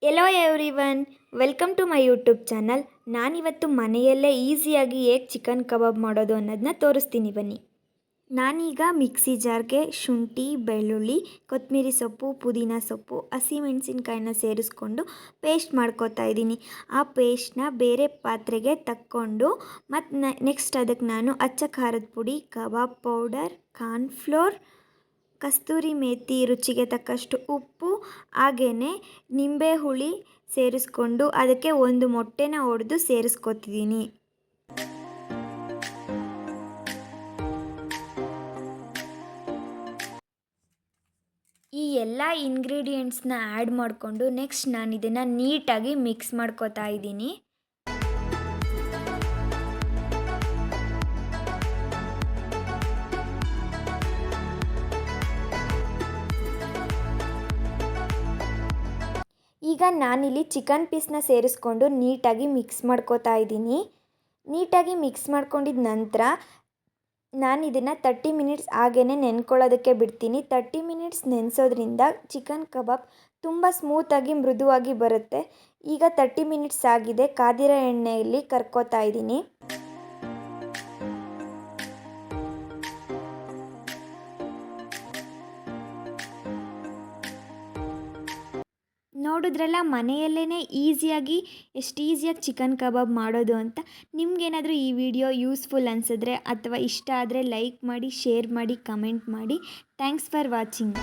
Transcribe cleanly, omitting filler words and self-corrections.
ಎಲೋ everyone, welcome to my YouTube channel. ನಾನಿವತ್ತು ಮನೆಯಲ್ಲೇ ಈಸಿಯಾಗಿ ಹೇಗೆ ಚಿಕನ್ ಕಬಾಬ್ ಮಾಡೋದು ಅನ್ನೋದನ್ನ ತೋರಿಸ್ತೀನಿ ಬನ್ನಿ. ನಾನೀಗ ಮಿಕ್ಸಿ ಜಾರ್ಗೆ ಶುಂಠಿ, ಬೆಳ್ಳುಳ್ಳಿ, ಕೊತ್ತಂಬರಿ ಸೊಪ್ಪು, ಪುದೀನ ಸೊಪ್ಪು, ಹಸಿಮೆಣಸಿನ್ಕಾಯಿನ ಸೇರಿಸ್ಕೊಂಡು ಪೇಸ್ಟ್ ಮಾಡ್ಕೋತಾ ಇದ್ದೀನಿ. ಆ ಪೇಸ್ಟ್ನ ಬೇರೆ ಪಾತ್ರೆಗೆ ತಕ್ಕೊಂಡು ಮತ್ತು ನೆಕ್ಸ್ಟ್ ಅದಕ್ಕೆ ನಾನು ಅಚ್ಚ ಖಾರದ ಪುಡಿ, ಕಬಾಬ್ ಪೌಡರ್, ಕಾರ್ನ್ಫ್ಲೋರ್, ಕಸ್ತೂರಿ ಮೇಥಿ, ರುಚಿಗೆ ತಕ್ಕಷ್ಟು ಉಪ್ಪು, ಹಾಗೆಯೇ ನಿಂಬೆ ಹುಳಿ ಸೇರಿಸ್ಕೊಂಡು ಅದಕ್ಕೆ ಒಂದು ಮೊಟ್ಟೆನ ಒಡೆದು ಸೇರಿಸ್ಕೊತಿದ್ದೀನಿ. ಈ ಎಲ್ಲ ಇಂಗ್ರೀಡಿಯೆಂಟ್ಸ್ನ ಆ್ಯಡ್ ಮಾಡಿಕೊಂಡು ನೆಕ್ಸ್ಟ್ ನಾನು ಇದನ್ನು ನೀಟಾಗಿ ಮಿಕ್ಸ್ ಮಾಡ್ಕೋತಾ ಇದ್ದೀನಿ. ಈಗ ನಾನಿಲ್ಲಿ ಚಿಕನ್ ಪೀಸ್ನ ಸೇರಿಸ್ಕೊಂಡು ನೀಟಾಗಿ ಮಿಕ್ಸ್ ಮಾಡ್ಕೋತಾ ಇದ್ದೀನಿ. ನೀಟಾಗಿ ಮಿಕ್ಸ್ ಮಾಡ್ಕೊಂಡಿದ್ದ ನಂತರ ನಾನು ಇದನ್ನು 30 ಮಿನಿಟ್ಸ್ ಹಾಗೇ ನೆನ್ಕೊಳ್ಳೋದಕ್ಕೆ ಬಿಡ್ತೀನಿ. 30 ಮಿನಿಟ್ಸ್ ನೆನೆಸೋದ್ರಿಂದ ಚಿಕನ್ ಕಬಾಬ್ ತುಂಬ ಸ್ಮೂತಾಗಿ ಮೃದುವಾಗಿ ಬರುತ್ತೆ. ಈಗ 30 ಮಿನಿಟ್ಸ್ ಆಗಿದೆ. ಕಾದಿರೋ ಎಣ್ಣೆಯಲ್ಲಿ ಕರ್ಕೋತಾ ಇದ್ದೀನಿ. ನೋಡಿದ್ರಲ್ಲ, ಮನೆಯಲ್ಲೇ ಈಸಿಯಾಗಿ ಎಷ್ಟು ಈಸಿಯಾಗಿ ಚಿಕನ್ ಕಬಾಬ್ ಮಾಡೋದು ಅಂತ. ನಿಮಗೇನಾದರೂ ಈ ವಿಡಿಯೋ ಯೂಸ್ಫುಲ್ ಅನಿಸಿದ್ರೆ ಅಥವಾ ಇಷ್ಟ ಆದರೆ ಲೈಕ್ ಮಾಡಿ, ಶೇರ್ ಮಾಡಿ, ಕಮೆಂಟ್ ಮಾಡಿ. Thanks for watching.